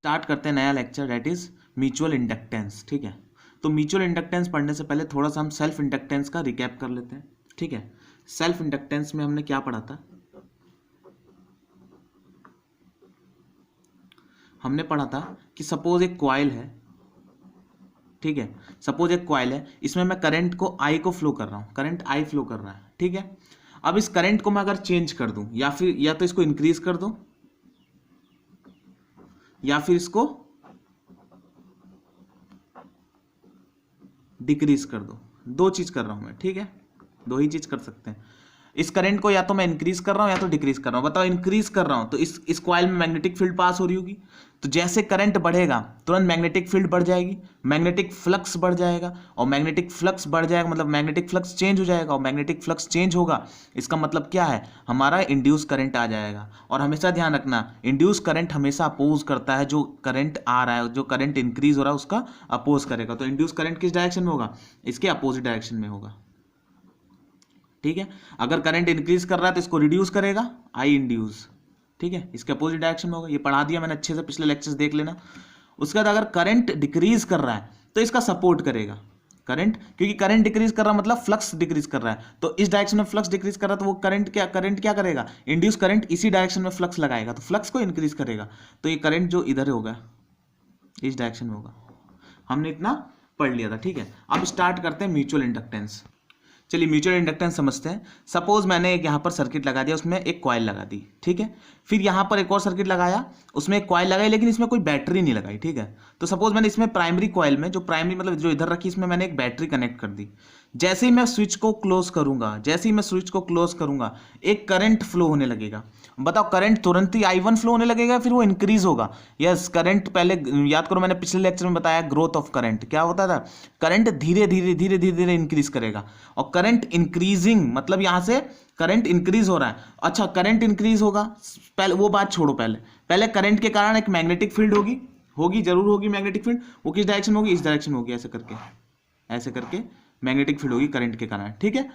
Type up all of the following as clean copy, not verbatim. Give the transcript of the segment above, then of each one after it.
Start करते हैं नया lecture, that is mutual inductance. ठीक है, तो म्यूचुअल इंडक्टेंस पढ़ने से पहले थोड़ा सा हम सेल्फ इंडक्टेंस का रिकैप कर लेते हैं। ठीक है, सेल्फ इंडक्टेंस में हमने क्या पढ़ा था? हमने पढ़ा था कि सपोज एक कॉइल है, ठीक है, सपोज एक कॉइल है, इसमें मैं करंट को आई को फ्लो कर रहा हूं, करंट आई फ्लो कर रहा है। ठीक है, अब इस करंट को मैं अगर चेंज कर दूं या फिर या तो इसको इंक्रीज कर दूं या फिर इसको डिक्रीज कर दो, दो चीज कर रहा हूं मैं। ठीक है, दो ही चीज कर सकते हैं। इस करंट को या तो मैं इंक्रीज कर रहा हूं या तो डिक्रीज कर रहा हूं। बताओ, इंक्रीज कर रहा हूं तो इस कॉइल में मैग्नेटिक फील्ड पास हो रही होगी, तो जैसे करंट बढ़ेगा तुरंत मैग्नेटिक फील्ड बढ़ जाएगी, मैग्नेटिक फ्लक्स बढ़ जाएगा, और मैग्नेटिक फ्लक्स बढ़ जाएगा मतलब मैग्नेटिक फ्लक्स चेंज हो जाएगा, और मैग्नेटिक फ्लक्स चेंज होगा इसका मतलब क्या है? हमारा इंड्यूस करंट आ जाएगा। और हमेशा ध्यान रखना, इंड्यूस करंट हमेशा अपोज करता है, जो करंट आ रहा है, जो करंट इंक्रीज हो रहा है उसका अपोज करेगा। तो इंड्यूस करंट किस डायरेक्शन में होगा? इसके अपोजिट डायरेक्शन में होगा। ठीक है, अगर करंट इंक्रीज कर रहा है तो इसको रिड्यूस करेगा, आई इंड्यूस। ठीक है, इसके अपोजिट डायरेक्शन में होगा। ये पढ़ा दिया मैंने अच्छे से, पिछले लेक्चर्स देख लेना। उसके बाद अगर करंट डिक्रीज कर रहा है तो इसका सपोर्ट करेगा करंट, क्योंकि करंट डिक्रीज कर रहा है मतलब फ्लक्स डिक्रीज कर रहा है, तो इस डायरेक्शन में फ्लक्स डिक्रीज कर रहा है तो वो करंट क्या करेगा? इंड्यूस करंट इसी डायरेक्शन में फ्लक्स लगाएगा, तो फ्लक्स को इंक्रीज करेगा। तो ये करंट जो इधर होगा इस डायरेक्शन में होगा। हमने इतना पढ़ लिया था। ठीक है, अब स्टार्ट करते हैं म्यूचुअल इंडक्टेंस। चलिए म्यूचुअल इंडक्टेंस समझते हैं। सपोज मैंने एक यहाँ पर सर्किट लगा दिया, उसमें एक कॉइल लगा दी। ठीक है, फिर यहाँ पर एक और सर्किट लगाया, उसमें एक कॉइल लगाई, लेकिन इसमें कोई बैटरी नहीं लगाई। ठीक है, तो सपोज मैंने इसमें प्राइमरी कॉइल में, जो प्राइमरी मतलब जो इधर रखी, इसमें मैंने एक बैटरी कनेक्ट कर दी। जैसे ही मैं स्विच को क्लोज करूंगा, एक करंट फ्लो होने लगेगा। बताओ, करंट तुरंत ही I1 फ्लो होने लगेगा फिर वो इंक्रीज होगा? यस, करंट पहले याद करो, मैंने पिछले लेक्चर में बताया ग्रोथ ऑफ करंट क्या होता था। करंट धीरे धीरे इंक्रीज करेगा, और करंट इंक्रीजिंग मतलब यहां से करंट इंक्रीज हो रहा है। अच्छा, करंट इंक्रीज होगा, पहले वो बात छोड़ो, पहले करंट के कारण एक मैग्नेटिक फील्ड होगी जरूर होगी मैग्नेटिक फील्ड। वो किस डायरेक्शन में होगी? इस डायरेक्शन में होगी। ऐसे करके मैग्नेटिक फील्ड होगी करंट के कारण। ठीक है,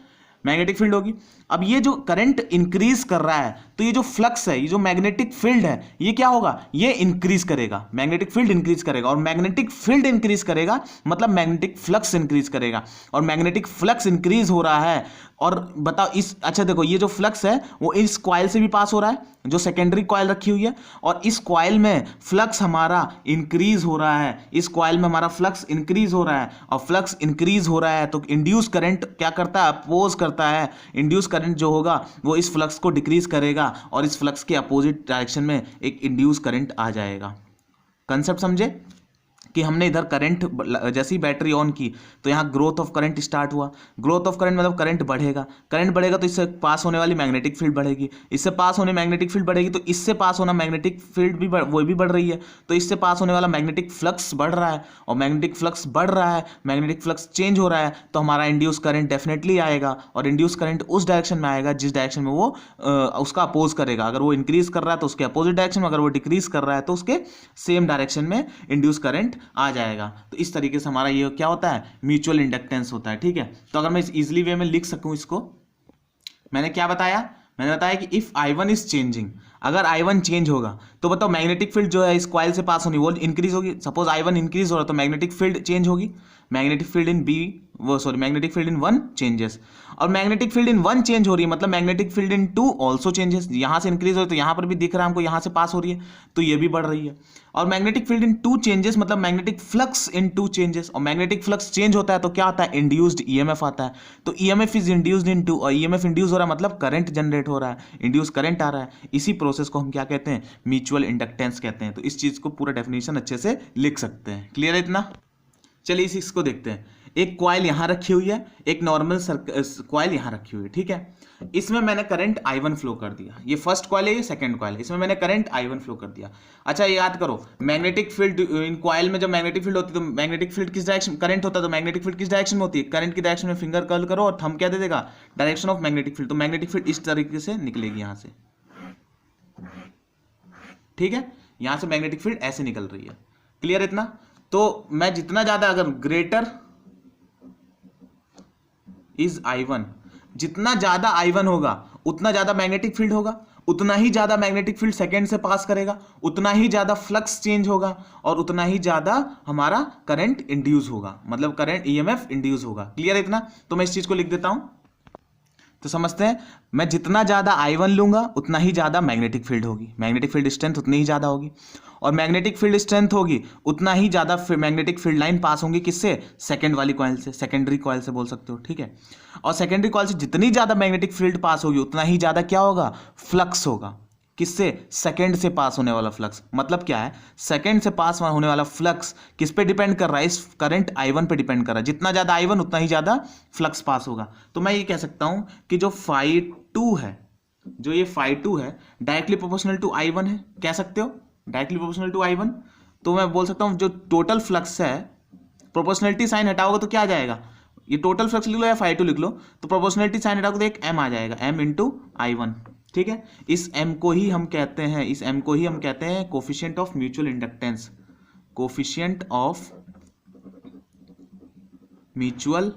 मैग्नेटिक फील्ड होगी। अब ये जो करंट इंक्रीज कर रहा है, तो ये जो फ्लक्स है, ये जो मैग्नेटिक फील्ड है, ये क्या होगा? ये इंक्रीज करेगा, मैग्नेटिक फील्ड इंक्रीज करेगा, और मैग्नेटिक फील्ड इंक्रीज करेगा मतलब मैग्नेटिक फ्लक्स इंक्रीज करेगा, और मैग्नेटिक फ्लक्स इंक्रीज हो रहा है। और बताओ अच्छा देखो, ये जो फ्लक्स है वो इस कॉइल से भी पास हो रहा है, जो सेकेंडरी कॉइल रखी हुई है, और इस कॉइल में फ्लक्स हमारा इंक्रीज हो रहा है, इस कॉइल में हमारा फ्लक्स इंक्रीज हो रहा है, और फ्लक्स इंक्रीज हो रहा है तो इंड्यूस करंट क्या करता है? अपोज करता है। इंड्यूस करंट जो होगा वो इस फ्लक्स को डिक्रीज करेगा, और इस फ्लक्स के अपोजिट डायरेक्शन में एक इंड्यूस करंट आ जाएगा। कंसेप्ट समझे कि हमने इधर करंट जैसी बैटरी ऑन की तो यहाँ ग्रोथ ऑफ करंट स्टार्ट हुआ। ग्रोथ ऑफ करंट मतलब करंट बढ़ेगा तो इससे पास होने वाली मैग्नेटिक फील्ड बढ़ेगी, इससे पास होने मैग्नेटिक फील्ड बढ़ेगी, तो इससे पास होना मैग्नेटिक फील्ड भी वो भी बढ़ रही है, तो इससे पास होने वाला मैग्नेटिक फ्लक्स बढ़ रहा है, और मैग्नेटिक फ्लक्स बढ़ रहा है, मैग्नेटिक फ्लक्स चेंज हो रहा है, तो हमारा इंड्यूस करंट डेफिनेटली आएगा, और इंड्यूस करंट उस डायरेक्शन में आएगा जिस डायरेक्शन में वो उसका अपोज करेगा। अगर वो इंक्रीज कर रहा है तो उसके अपोजिट डायरेक्शन में, अगर वो डिक्रीज कर रहा है तो उसके सेम डायरेक्शन में इंड्यूस करंट आ जाएगा। तो इस तरीके से हमारा ये क्या होता है? म्यूचुअल इंडक्टेंस होता है। ठीक है, तो अगर मैं इस इजीली वे में लिख सकूं इसको, मैंने क्या बताया? मैंने बताया कि इफ I1 इज चेंजिंग, अगर I1 चेंज होगा तो बताओ मैग्नेटिक फील्ड जो है इस कॉइल से पास होनी वो इंक्रीज होगी। सपोज I1 इंक्रीज हो रहा है तो मैग्नेटिक फील्ड चेंज होगी, मैग्नेटिक फील्ड इन 1 चेंजेस, और मैग्नेटिक फील्ड इन 1 चेंज हो रही है मतलब मैग्नेटिक फील्ड इन 2 ऑल्सो चेंजेस। यहां से इंक्रीज हो रही है तो यहां पर भी दिख रहा है हमको, यहां से पास हो रही है तो ये भी बढ़ रही है। और मैग्नेटिक फील्ड इन 2 चेंजेस मतलब मैग्नेटिक फ्लक्स इन 2 चेंजेस, और मैग्नेटिक फ्लक्स चेंज होता है तो क्या आता है? इंड्यूस्ड EMF आता है। तो EMF इज इंड्यूस्ड इन 2, और EMF इंड्यूस हो रहा है मतलब करंट जनरेट हो रहा है, इंड्यूस करंट आ रहा है। इसी प्रोसेस को हम क्या कहते हैं? म्यूचुअल इंडक्टेंस कहते हैं। तो इस चीज को पूरा डेफिनेशन अच्छे से लिख सकते हैं। क्लियर है इतना? चलिए इसको देखते हैं। एक कॉइल यहां रखी हुई है, एक नॉर्मल कॉइल यहां रखी हुई है। ठीक है, इसमें मैंने करंट I1 फ्लो कर दिया। ये फर्स्ट कॉइल है, ये सेकंड कॉइल है, इसमें मैंने करंट I1 फ्लो कर दिया। अच्छा ये याद करो, मैग्नेटिक फील्ड इन कॉइल में जब मैग्नेटिक फील्ड होती है तो मैग्नेटिक फील्ड किस डायरेक्शन, करंट होता है तो मैग्नेटिक फील्ड किस डायरेक्शन में होती है? करंट की डायरेक्शन में फिंगर कर्ल करो और थंब क्या दे देगा? Direction of magnetic field. तो मैग्नेटिक फील्ड इस तरीके से निकलेगी यहां से। ठीक है, यहां से मैग्नेटिक फील्ड ऐसे निकल रही है। क्लियर इतना? तो मैं जितना ज्यादा, अगर ग्रेटर इज I1, जितना ज्यादा I1 होगा उतना ज्यादा मैग्नेटिक फील्ड होगा, उतना ही ज्यादा मैग्नेटिक फील्ड सेकेंड से पास करेगा, उतना ही ज्यादा फ्लक्स चेंज होगा और उतना ही ज्यादा हमारा करंट इंड्यूस होगा, मतलब करंट EMF इंड्यूस होगा। क्लियर है इतना? तो मैं इस चीज को लिख देता हूं, तो समझते हैं। मैं जितना ज्यादा I1 लूंगा उतना ही ज्यादा मैग्नेटिक फील्ड होगी, मैग्नेटिक फील्ड स्ट्रेंथ उतनी ही ज्यादा होगी, और मैग्नेटिक फील्ड स्ट्रेंथ होगी उतना ही ज्यादा मैग्नेटिक फील्ड लाइन पास होंगी, किससे? सेकंड वाली कॉइल से, सेकेंडरी कॉइल से बोल सकते हो, ठीक है। और सेकेंडरी कॉइल से जितनी ज्यादा मैग्नेटिक फील्ड पास होगी उतना ही ज्यादा क्या होगा? फ्लक्स होगा, किससे? सेकंड से पास होने वाला फ्लक्स। मतलब क्या है? सेकंड से पास होने वाला फ्लक्स किस पे डिपेंड कर रहा है? इस करंट I1 पे डिपेंड कर रहा है। जितना ज्यादा I1 उतना ही ज्यादा फ्लक्स पास होगा। तो मैं ये कह सकता हूं कि जो φ2 है, जो ये φ2 है डायरेक्टली प्रोपोर्शनल टू I1 है, कह सकते हो डायरेक्टली प्रोपोर्शनल टू I1। तो मैं बोल सकता हूं जो टोटल फ्लक्स है, प्रोपोर्शनलिटी साइन हटाओगे तो क्या आ जाएगा? ये टोटल फ्लक्स लिख लो या φ2 लिख लो, तो प्रोपोर्शनलिटी साइन हटाओगे तो एक M आ जाएगा, M इंटू I1, ठीक है। इस M को ही हम कहते हैं, इस M को ही हम कहते हैं coefficient of mutual inductance, coefficient of mutual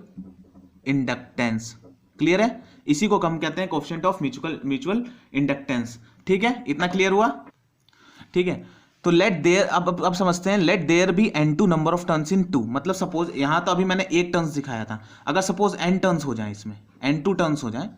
inductance. Clear है? इसी को हम कहते हैं कोफिशिएंट ऑफ म्यूचुअल इंडक्टेंस। ठीक है, इतना क्लियर हुआ? ठीक है, तो लेट देयर, अब समझते हैं, let there be N2 number of turns in 2। मतलब सपोज यहां तो अभी मैंने एक टर्न्स दिखाया था, अगर सपोज N टर्न्स हो जाए, इसमें N2 टर्न्स हो जाए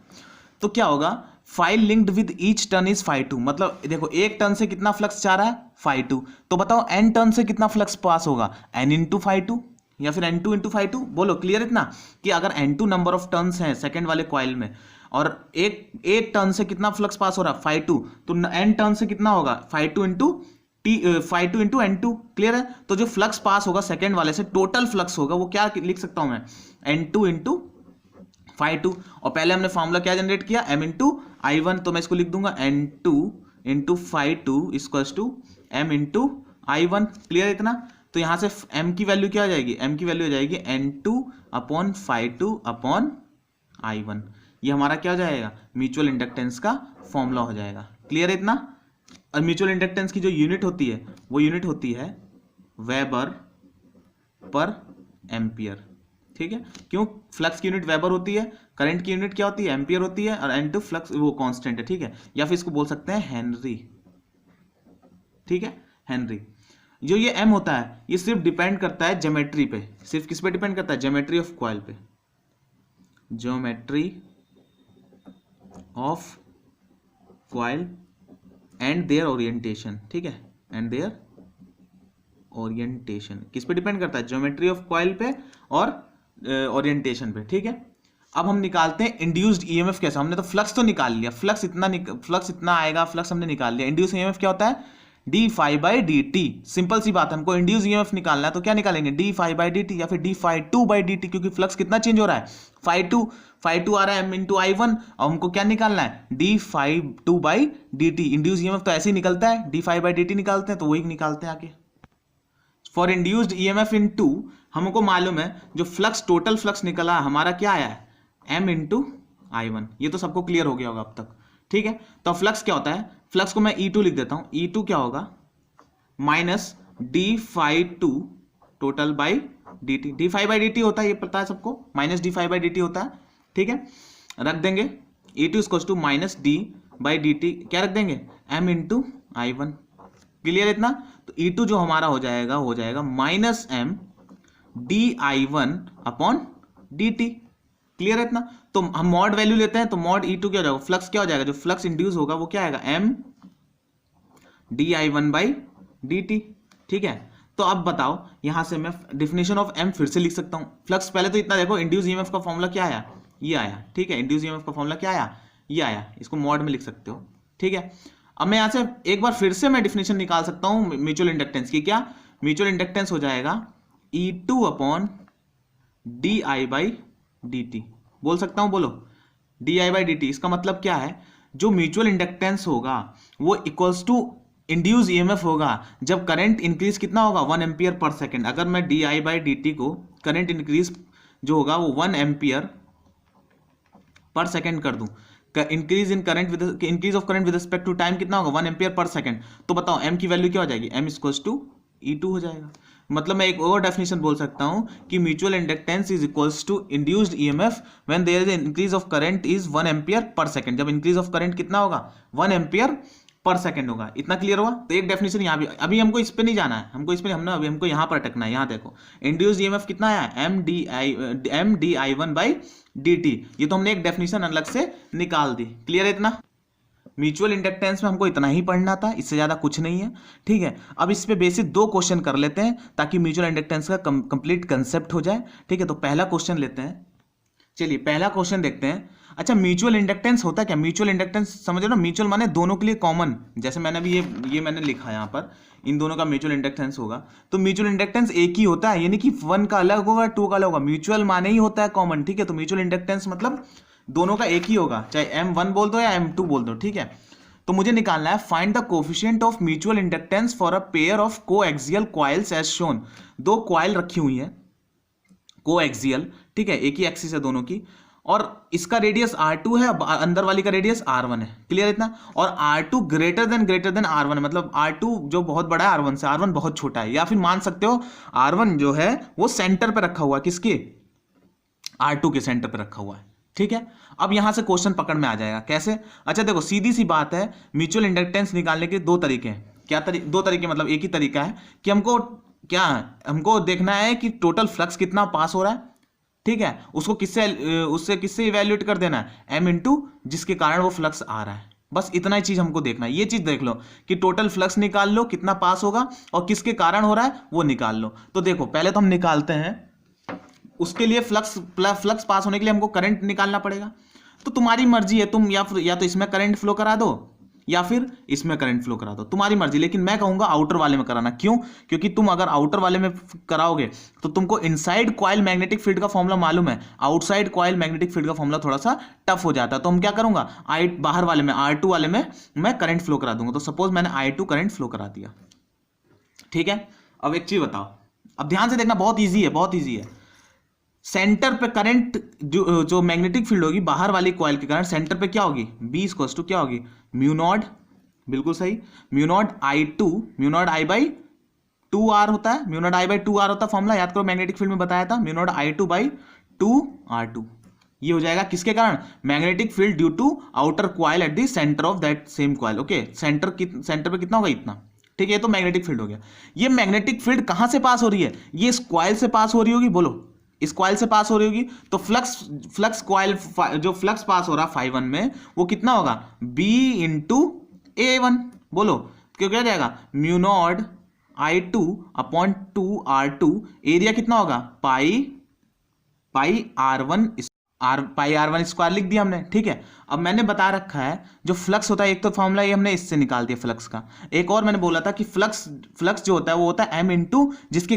तो क्या होगा? File linked with each turn is φ2। मतलब देखो एक टर्न से कितना फ्लक्स जा रहा है? φ2। तो बताओ N टर्न से कितना फ्लक्स पास होगा? N इंटू φ2 या फिर N2 इंटू φ2। बोलो क्लियर इतना कि अगर N2 नंबर ऑफ टर्न्स हैं सेकेंड वाले कॉइल में और एक टर्न से कितना फ्लक्स पास हो रहा है? φ2। तो N टर्न से कितना होगा? φ2 इंटू N2। क्लियर है? तो जो फ्लक्स पास होगा सेकेंड वाले से, टोटल फ्लक्स होगा, वो क्या लिख सकता हूं मैं? N2 into φ2। और पहले हमने फॉर्मूला क्या जनरेट किया? M into I1। तो मैं इसको लिख दूंगा N2 into φ2 equals to M into I1। Clear इतना? तो यहां से M की वैल्यू क्या हो जाएगी? M की वैल्यू हो जाएगी N2 अपॉन φ2 अपॉन I1। ये हमारा क्या हो जाएगा? म्यूचुअल इंडक्टेंस का फॉर्मूला हो जाएगा। क्लियर है इतना? और म्यूचुअल इंडक्टेंस की जो यूनिट होती है वो यूनिट होती है वेबर पर एम्पियर। ठीक है, क्यों? फ्लक्स की यूनिट वेबर होती है, करंट की यूनिट क्या होती है? एम्पियर होती है, और N2 फ्लक्स वो कांस्टेंट है। ठीक है, या फिर इसको बोल सकते हैं हेनरी। ठीक है, हेनरी। जो ये M होता है ये सिर्फ डिपेंड करता है ज्योमेट्री पे। सिर्फ किस पे डिपेंड करता है? ज्योमेट्री ऑफ कॉइल पे, geometry of coil and their orientation. ठीक है, एंड देयर ओरिएंटेशन किस पे डिपेंड करता है? ज्योमेट्री ऑफ कॉइल पे और ओरिएंटेशन पे। ठीक है, अब हम निकालते हैं इंड्यूस्ड ईएमएफ कैसे। हमने तो फ्लक्स तो निकाल लिया, फ्लक्स इतना आएगा, फ्लक्स हमने निकाल लिया। इंड्यूस्ड ईएमएफ क्या होता है? d∅dt। सिंपल सी बात है, हमको इंड्यूस्ड ईएमएफ निकालना है तो क्या निकालेंगे? d∅dt या फिर d∅2/dt, क्योंकि फ्लक्स कितना चेंज हो रहा है? φ2 आ रहा है M इंटू I1, और हमको क्या निकालना है? d∅2/dt। इंड्यूस्ड ईएमएफ तो ऐसे ही निकलता है, d∅dt निकालते हैं तो वही निकालते हैं आगे। फॉर इंड्यूस्ड ईएमएफ इन 2 हमको मालूम है जो फ्लक्स, टोटल फ्लक्स निकला हमारा क्या आया है? M into I1। ये तो सबको क्लियर हो गया होगा अब तक। ठीक है, तो फ्लक्स क्या होता है? फ्लक्स को मैं E2 लिख देता हूं। E2 क्या होगा? Minus d∅2 total by dt। d∅dt होता है, ये पता है सबको, माइनस d∅dt होता है। ठीक है, रख देंगे E2 equals to minus d/dt, क्या रख देंगे? M into I1। क्लियर इतना? तो E2 जो हमारा हो जाएगा minus M dI1 upon dt। Clear है इतना? तो हम मॉड वैल्यू लेते हैं तो मॉड E2 क्या हो जाएगा? फ्लक्स क्या हो जाएगा? जो फ्लक्स इंड्यूस होगा वो क्या आएगा? M dI1/dt। ठीक है, तो अब बताओ यहां से मैं डेफिनेशन ऑफ M फिर से लिख सकता हूं। फ्लक्स पहले तो इतना देखो, इंड्यूस ईएमएफ का फॉर्मूला क्या आया? ये आया। ठीक है, इंड्यूस ईएमएफ का फॉर्मूला क्या आया? ये आया। इसको मॉड में लिख सकते हो। ठीक है, अब मैं यहां से एक बार फिर से मैं डेफिनेशन निकाल सकता हूं म्यूचुअल इंडक्टेंस की। क्या? म्यूचुअल इंडक्टेंस हो जाएगा E2 अपॉन di/dt। बोल सकता हूं, बोलो di/dt। इसका मतलब क्या है? जो म्यूचुअल इंडक्टेंस होगा वो इक्वल्स टू इंड्यूस ईएमएफ होगा जब करंट इंक्रीज कितना होगा? 1 एम्पियर पर सेकेंड। अगर मैं di/dt को करंट इंक्रीज जो होगा वो 1 एम्पियर पर सेकेंड कर दूं, increase of current with respect to time कितना होगा? 1 एम्पियर पर सेकेंड। तो बताओ M की वैल्यू क्या हो जाएगी? M इक्वल्स टू E2 हो जाएगा। मतलब मैं एक और डेफिनेशन बोल सकता हूं कि mutual inductance is equals to induced EMF when there is increase of current is 1 ampere per second. जब इंक्रीज ऑफ करंट कितना होगा, 1 एम्पियर पर सेकंड होगा। इतना क्लियर हुआ। तो एक डेफिनेशन यहाँ भी, अभी हमको इस पे नहीं जाना है, हमको इस पे हमने अभी हमको यहाँ पर अटकना है। यहाँ देखो इंड्यूस्ड ईएमएफ कितना आया, MdI1/dt। ये तो हमने एक डेफिनेशन अलग से निकाल दी। क्लियर है इतना। म्यूचुअल इंडक्टेंस में हमको इतना ही पढ़ना था, इससे ज्यादा कुछ नहीं है। ठीक है, अब इस पे बेसिक 2 क्वेश्चन कर लेते हैं ताकि म्यूचुअल इंडक्टेंस का कंप्लीट कंसेप्ट हो जाए। ठीक है, तो पहला क्वेश्चन लेते हैं। चलिए पहला क्वेश्चन देखते हैं। अच्छा, म्यूचुअल इंडक्टेंस होता है क्या? म्यूचुअल इंडक्टेंस समझ रहे हो ना, म्यूचुअल माने दोनों के लिए कॉमन। जैसे मैंने अभी ये मैंने लिखा यहाँ पर, इन दोनों का म्यूचुअल इंडक्टेंस होगा। तो म्यूचुअल इंडक्टेंस एक ही होता है, यानी कि 1 का अलग होगा, 2 का अलग होगा। म्यूचुअल माने ही होता है कॉमन। ठीक है, तो म्यूचुअल इंडक्टेंस मतलब दोनों का एक ही होगा, चाहे M1 बोल दो या M2 बोल दो। ठीक है, तो मुझे निकालना है find the coefficient of mutual inductance for a pair of coaxial coils as shown. 2 coil रखी हुई है कोएक्सियल, ठीक है, एक ही एक्सिस है दोनों की, और इसका रेडियस R2 है, अंदर वाली का रेडियस R1 है। क्लियर इतना। और R2 ग्रेटर देन R1 है, मतलब R2 जो बहुत बड़ा है R1 से, R1 बहुत छोटा है। या फिर मान सकते हो R1 जो है वो सेंटर पे रखा हुआ है, किसके, R2 के सेंटर पे रखा हुआ है। ठीक है, अब यहां से क्वेश्चन पकड़ में आ जाएगा। कैसे? अच्छा देखो, सीधी सी बात है, म्यूचुअल इंडक्टेंस निकालने के 2 तरीके हैं। क्या 2 तरीके, मतलब एक ही तरीका है कि हमको देखना है कि टोटल फ्लक्स कितना पास हो रहा है। ठीक है, उससे किससे इवैल्यूएट कर देना है, M इंटू जिसके कारण वो फ्लक्स आ रहा है। बस इतना ही चीज हमको देखना है। ये चीज देख लो कि टोटल फ्लक्स निकाल लो कितना पास होगा और किसके कारण हो रहा है वो निकाल लो। तो देखो पहले तो हम निकालते हैं, उसके लिए फ्लक्स पास होने के लिए हमको करंट निकालना पड़ेगा। तो तुम्हारी मर्जी है, तुम या तो इसमें करंट फ्लो करा दो या फिर इसमें करंट फ्लो करा दो, तुम्हारी मर्जी। लेकिन मैं कहूंगा आउटर वाले में कराना। क्यों? क्योंकि तुम अगर आउटर वाले में कराओगे तो तुमको इनसाइड कॉइल मैग्नेटिक फील्ड का फॉर्मूला मालूम है, आउटसाइड कॉइल मैग्नेटिक फील्ड का फॉर्मूला थोड़ा सा टफ हो जाता है। तो हम क्या करूंगा, बाहर वाले में R2 वाले में मैं करंट फ्लो करा दूंगा। तो सपोज मैंने I2 करंट फ्लो करा दिया। ठीक है, अब एक चीज बताओ, अब ध्यान से देखना, बहुत ईजी है, बहुत ईजी है। सेंटर पे करंट जो मैग्नेटिक फील्ड होगी बाहर वाली कॉइल के कारण, सेंटर पे क्या होगी, B इक्वल्स टू क्या होगी, म्यू नॉट, बिल्कुल सही, mu naught I2, mu naught I/2R होता है, म्यू नॉट I/2R होता है फॉर्मूला, याद करो मैग्नेटिक फील्ड में बताया था, म्यू नॉट I2/2R2। ये हो जाएगा किसके कारण, magnetic field due to outer coil at the centre of that same coil. Okay, centre पे कितना होगा, इतना। ठीक है, ये तो मैग्नेटिक फील्ड हो गया। ये मैग्नेटिक फील्ड कहां से पास हो रही है, ये इस कॉइल से पास हो रही होगी, बोलो, इस कॉइल से पास हो रही होगी। तो फ्लक्स कॉइल जो फ्लक्स पास हो रहा φ1 में वो कितना होगा, B इंटू A1। बोलो क्यों, क्या जाएगा, म्यू नॉट I2/2R2। एरिया कितना होगा, पाई R1 स्क्वायर लिख दिया हमने। ठीक है, अब मैंने बता रखा है जो फ्लक्स होता है, एक तो फॉर्मूला ये हमने इससे निकाल दिया फ्लक्स का। एक और मैंने बोला था कि फ्लक्स जो होता है वो होता है M इंटू जिस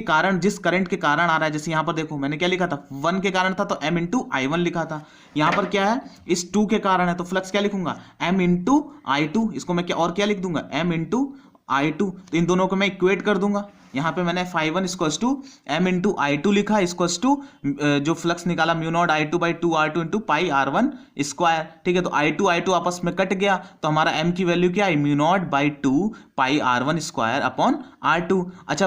करंट के कारण आ रहा है। जैसे यहां पर देखो मैंने क्या लिखा था, 1 के कारण था तो M इंटू I1 लिखा था। यहां पर क्या है, इस 2 के कारण है, तो फ्लक्स क्या लिखूंगा, M इंटू I2। इसको मैं क्या लिख दूंगा, M इंटू I2। तो इन दोनों को मैं इक्वेट कर दूंगा। यहाँ पे मैंने φ1 equals to M into I2 लिखा, इक्वल्स टू जो फ्लक्स निकाला mu naught I2/2R2 into pi R1 square. ठीक है, तो I2 आपस में कट गया, तो हमारा M की वैल्यू क्या आई, mu naught by 2 pi R1 square upon R2। अच्छा,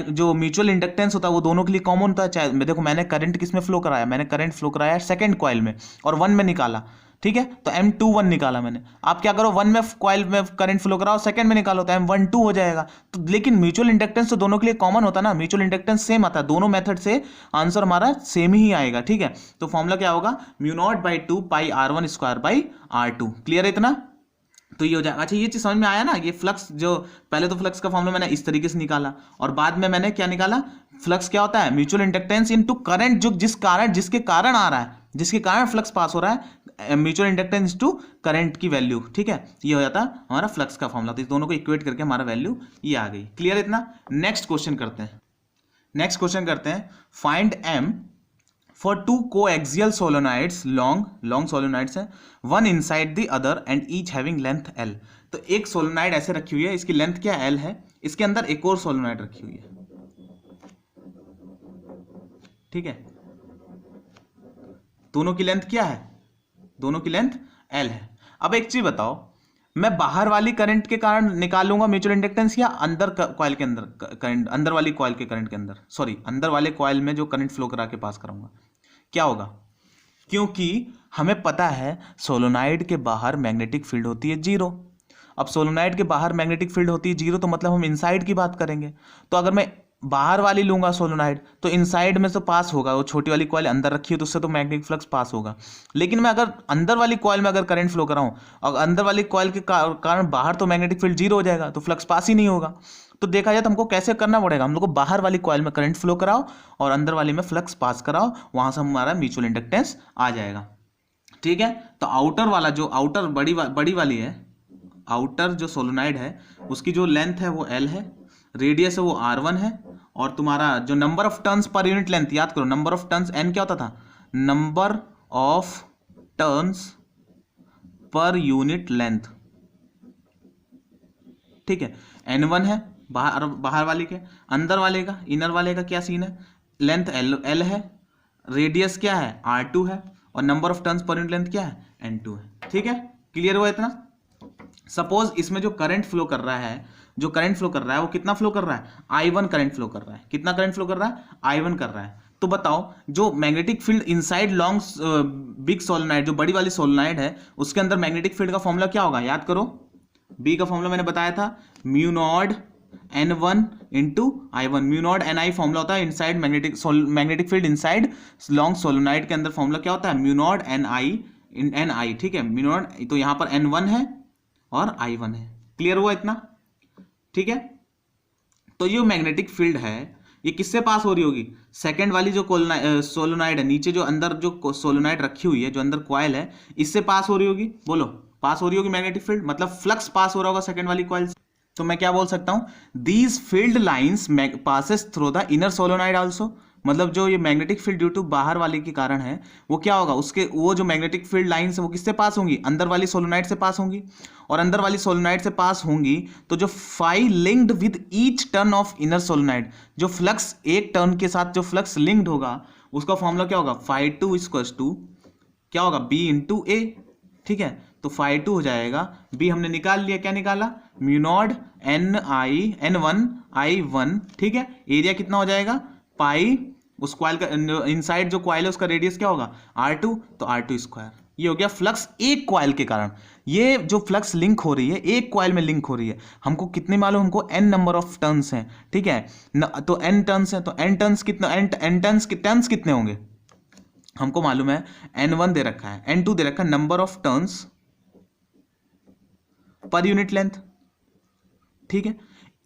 जो म्यूचुअल इंडक्टेंस होता है वो दोनों के लिए कॉमन होता है। चाहे देखो मैंने करंट किस में फ्लो कराया, मैंने करंट फ्लो कराया सेकंड कॉइल में और 1 में निकाला। ठीक है, तो M21 निकाला मैंने। आप क्या करो, 1 में कॉइल में करंट फ्लो कराओ, सेकंड में निकालो तो M12 हो जाएगा। तो लेकिन म्यूचुअल इंडक्टेंस तो दोनों के लिए कॉमन होता है ना, म्यूचुअल इंडक्टेंस सेम आता है, दोनों मेथड से आंसर हमारा सेम ही आएगा। ठीक है, तो फॉर्मूला क्या होगा, mu naught by 2 pi R1 square by R2। Clear है इतना, तो ये हो जाएगा। अच्छा, ये चीज समझ में आया ना, ये फ्लक्स जो पहले तो फ्लक्स का फॉर्मूला मैंने इस तरीके से निकाला और बाद में मैंने क्या निकाला, फ्लक्स क्या होता है, म्यूचुअल इंडक्टेंस इनटू करंट, जो जिसके कारण आ रहा है, जिसके कारण फ्लक्स पास हो रहा है, म्यूचुअल इंडक्टेंस टू करंट की वैल्यू। ठीक है, ये हो जाता है हमारा फ्लक्स का फॉर्मूला। तो इस दोनों को इक्वेट करके हमारा वैल्यू ये आ गई। क्लियर इतना। नेक्स्ट क्वेश्चन करते हैं, find M for 2 coaxial solenoids, long solenoids है, one inside the other and each having length L। तो एक सोलोनाइड ऐसे रखी हुई है, इसकी लेंथ क्या L है, इसके अंदर एक और सोलोनाइड रखी हुई है। ठीक है, दोनों की लेंथ क्या है, दोनों की लेंथ L है। अब एक चीज बताओ, मैं बाहर वाली करंट के कारण निकालूंगा म्यूचुअल इंडक्टेंस या अंदर कॉइल के अंदर करंट, अंदर वाली कॉइल के करंट के अंदर, सॉरी अंदर वाले कॉइल में जो करंट फ्लो करा के पास कराऊंगा, क्या होगा? क्योंकि हमें पता है सोलोनाइड के बाहर मैग्नेटिक फील्ड होती है जीरो। अब सोलोनाइड के बाहर मैग्नेटिक फील्ड होती है जीरो, तो मतलब हम इनसाइड की बात करेंगे। तो अगर मैं बाहर वाली लूंगा सोलोनाइड, तो इनसाइड में तो पास होगा, वो छोटी वाली कॉइल अंदर रखी है तो उससे तो मैग्नेटिक फ्लक्स पास होगा। लेकिन मैं अगर अंदर वाली कॉइल में अगर करंट फ्लो कराऊं और अंदर वाली कॉइल के कारण बाहर तो मैग्नेटिक फील्ड जीरो हो जाएगा, तो फ्लक्स पास ही नहीं होगा। तो देखा जाए तो हमको कैसे करना पड़ेगा, हम लोग को बाहर वाली कॉइल में करंट फ्लो कराओ और अंदर वाली में फ्लक्स पास कराओ, वहां से हमारा म्यूचुअल इंडक्टेंस आ जाएगा। ठीक है, तो आउटर वाला जो आउटर बड़ी वाली है, आउटर जो सोलोनाइड है उसकी जो लेंथ है वो L है, रेडियस है वो R1 है, और तुम्हारा जो number of turns per unit length, याद करो नंबर ऑफ टर्न्स N क्या होता था, number of turns per unit length. ठीक है, N1 है बाहर वाले के, अंदर वाले का इनर वाले का क्या सीन है, लेंथ L है, रेडियस क्या है R2 है, और number of turns per unit length क्या है N2 है। ठीक है, क्लियर हुआ इतना? सपोज इसमें जो करंट फ्लो कर रहा है, जो करंट फ्लो कर रहा है वो कितना फ्लो कर रहा है, I1 करंट फ्लो कर रहा है। कितना करंट फ्लो कर रहा है, I1 कर रहा है। तो बताओ जो magnetic field inside long big solenoid, जो बड़ी वाली सोलोनाइड है, उसके अंदर मैग्नेटिक फील्ड का फॉर्मूला क्या होगा, याद करो। बी का फॉर्मूला मैंने बताया था, mu naught N1 into I1। Mu naught NI formula होता है inside magnetic field inside long solenoid के अंदर फॉर्मूला क्या होता है, म्यू नॉट NI। ठीक है, म्यू नॉट, तो यहां पर N1 है और I1 है। क्लियर हुआ इतना? ठीक है, तो ये मैग्नेटिक फील्ड है ये किससे पास हो रही होगी, सेकंड वाली जो सोलोनाइड है, नीचे जो अंदर जो सोलोनाइड रखी हुई है, जो अंदर कॉइल है, इससे पास हो रही होगी। बोलो, पास हो रही होगी मैग्नेटिक फील्ड, मतलब फ्लक्स पास हो रहा होगा सेकंड वाली कॉइल से। तो मैं क्या बोल सकता हूं, these field lines passes through the inner solenoid also. मतलब जो ये मैग्नेटिक फील्ड ड्यू टू बाहर वाले के कारण है, वो क्या होगा, उसके वो जो मैग्नेटिक फील्ड लाइंस है वो किससे पास होंगी, अंदर वाली सोलोनाइड से पास होंगी। और अंदर वाली सोलोनाइड से पास होंगी तो जो phi linked with each turn of inner solenoid, जो फ्लक्स एक टर्न के साथ जो फ्लक्स लिंक्ड होगा, उसका फॉर्मूला क्या होगा, फाई टू इक्वल्स टू क्या होगा, बी इंटू ए। ठीक है, तो फाई टू हो जाएगा, बी हमने निकाल लिया, क्या निकाला, म्यू नॉट N1 I1। ठीक है, एरिया कितना हो जाएगा, पाई, उस कॉइल का इनसाइड जो कॉइल है उसका रेडियस क्या होगा R2, तो R2 स्क्वायर। ये हो गया फ्लक्स एक कॉइल के कारण। ये जो फ्लक्स लिंक हो रही है एक कॉइल में लिंक हो रही है, हमको कितने मालूम, हमको n नंबर ऑफ टर्न्स हैं। ठीक है, तो n टर्न्स है, तो n टर्न्स कितना, n टर्न्स कितने होंगे हमको मालूम है, N1 दे रखा है, N2 दे रखा है, number of turns per unit length. ठीक है,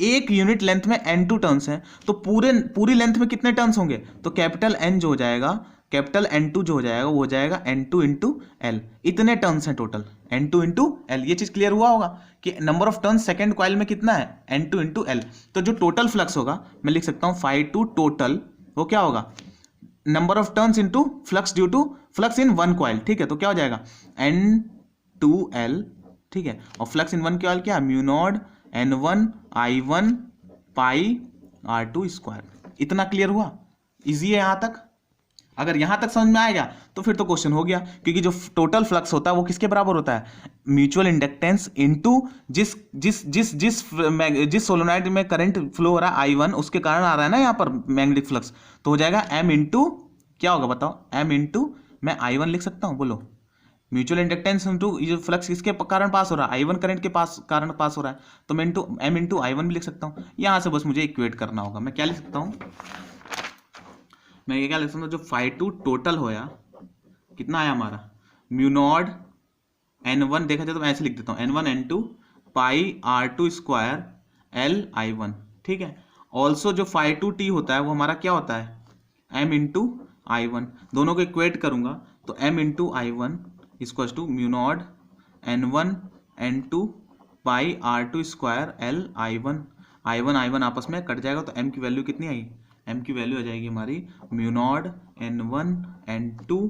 एक यूनिट लेंथ में N2 टर्न्स हैं, तो पूरी लेंथ में कितने टर्न्स होंगे, तो कैपिटल N जो हो जाएगा, कैपिटल N2 जो हो जाएगा वो हो जाएगा N2 इंटू L। इतने टर्न्स हैं टोटल, N2 इंटू L। ये चीज क्लियर हुआ होगा कि number of turns second coil में कितना है, N2 इंटू L। तो जो टोटल फ्लक्स होगा मैं लिख सकता हूं फाई टू टोटल, वो क्या होगा, number of turns into flux due to flux in one coil. ठीक है, तो क्या हो जाएगा N2L। ठीक है, और फ्लक्स इन वन कॉइल क्या है, म्यू नॉट N1 I1 पाई R2 स्क्वायर। इतना क्लियर हुआ, इजी है यहां तक। अगर यहां तक समझ में आएगा तो फिर तो क्वेश्चन हो गया, क्योंकि जो टोटल फ्लक्स होता है वो किसके बराबर होता है, म्यूचुअल इंडक्टेंस इनटू जिस जिस जिस जिस जिस सोलोनाइड में करंट फ्लो हो रहा है I1, उसके कारण आ रहा है ना यहाँ पर मैग्नेटिक फ्लक्स, तो हो जाएगा M इंटू क्या होगा बताओ, M इंटू मैं I1 लिख सकता हूँ। बोलो, म्यूचुअल इंडक्टेंस इंटू ये फ्लक्स किसके कारण पास हो रहा है, I1 करंट के कारण पास हो रहा है, तो मैं M इंटू I1 भी लिख सकता हूँ। यहाँ से बस मुझे इक्वेट करना होगा। मैं क्या लिख सकता हूँ, मैं ये क्या लिख सकता हूँ, जो फाई टू टोटल होया कितना आया हमारा, म्यू नॉट N1, देखा जाए तो मैं ऐसे लिख देता हूँ, N1 N2 pi R2 square L I1। ठीक है, ऑल्सो जो फाई टू टी होता है वो हमारा क्या होता है, M इंटू I1। दोनों को इक्वेट करूंगा तो M into I1 equals to mu naught N1 N2 pi R2 square L I1। I1 आपस में कट जाएगा तो M की वैल्यू कितनी आई, M की वैल्यू आ जाएगी हमारी mu naught N1 N2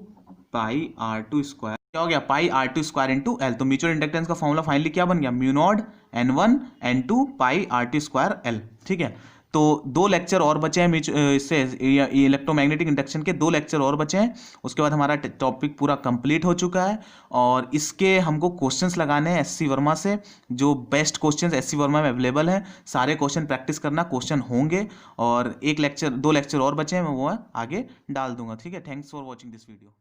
pi R2 square, क्या हो गया, पाई R2 स्क्वायर इंटू L। तो म्यूचुअल इंडक्टेंस का फॉर्मूला फाइनली क्या बन गया, mu naught N1 N2 pi R2 square L। ठीक है, तो 2 लेक्चर और बचे हैं इससे इलेक्ट्रोमैग्नेटिक इंडक्शन के 2 लेक्चर और बचे हैं, उसके बाद हमारा टॉपिक पूरा कंप्लीट हो चुका है। और इसके हमको क्वेश्चंस लगाने हैं SC वर्मा से, जो बेस्ट क्वेश्चंस SC वर्मा में अवेलेबल हैं, सारे क्वेश्चन प्रैक्टिस करना, क्वेश्चन होंगे। और 2 लेक्चर और बचे हैं, मैं वो आगे डाल दूंगा। ठीक है, thanks for watching this video.